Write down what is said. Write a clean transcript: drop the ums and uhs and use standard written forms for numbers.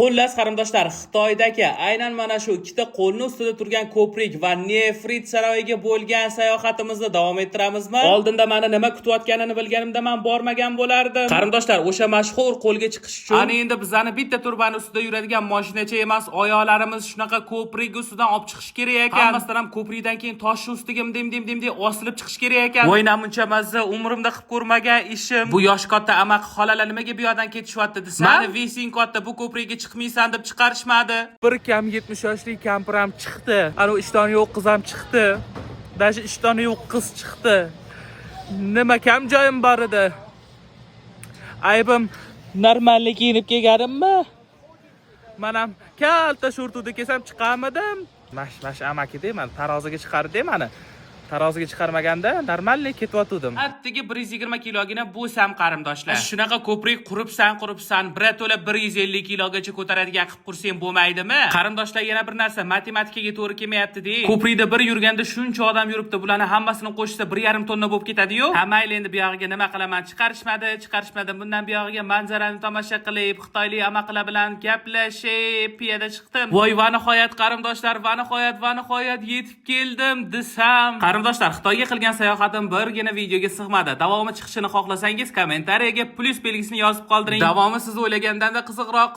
Xullas qarindoshlar, Xitoydagi aynan mana shu ikkita qo'lni ustida turgan ko'prik va nefrit saroyiga bo'lgan sayohatimizni davom ettiramizmi? Oldinda meni nima kutayotganini bilganimda men bormagan bo'lardim. Qarindoshlar, o'sha mashhur qo'lga chiqish uchun ana endi bizani bitta turbani ustida yuradigan mashinacha emas, oyoqlarimiz shunaqa ko'prik ustidan olib chiqish kerak ekan. Hammasidan ham ko'prikdan keyin tosh ustiga dim osilib chiqish kerak ekan. Voy namuncha mazza, umrimda qilib ko'rmagan ishim. Bu yosh katta amaq xolalar nimaga bu yoqdan ketishyapti desam, meni Vising katta bu ko'prikka chiqmaysan deb chiqarishmadi. Bir kam 70 yoshli kampir ham chiqdi. Ana ishtoni yo'q qiz ham chiqdi. Dashi ishtoni yo'q qiz chiqdi. Nima kam joyim bor edi. Aybim normallik kiyinib kelganimmi? Men ham kalta shortda kesam chiqarmadim. Mash amaki deyman, taroziga chiqardi meni. Taroziga chiqarmaganda normallik ketyotdim. Attigi 120 kilogina bo'lsam qarindoshlar. Shunaqa ko'prik quribsan, birato'la 150 kilogacha ko'taradigan qilib qursang bo'lmaydimi? Qarindoshlar, yana bir narsa, matematikaga to'g'ri kelmayapti-da. Ko'prikda bir yurganda shuncha odam yuribdi, bularni hammasini qo'shsa 1,5 tonna bo'lib ketadi-yu. Mayli endi bu yog'iga nima qilaman? Chiqarishmadi. Bundan bu yog'iga manzarani tomosha qilib, xitoylik amaqlar bilan gaplashib, piyoda chiqdim. Voy, va nihoyat qarindoshlar, va nihoyat yetib keldim desam. Qarindoshlar, Xitoyga qilgan sayohatim birgina videoga sig'madi. Davomi chiqishini xohlasangiz kommentariyaga plus belgisini yozib qoldiring. Davomi siz o'ylagandan-da qiziqroq.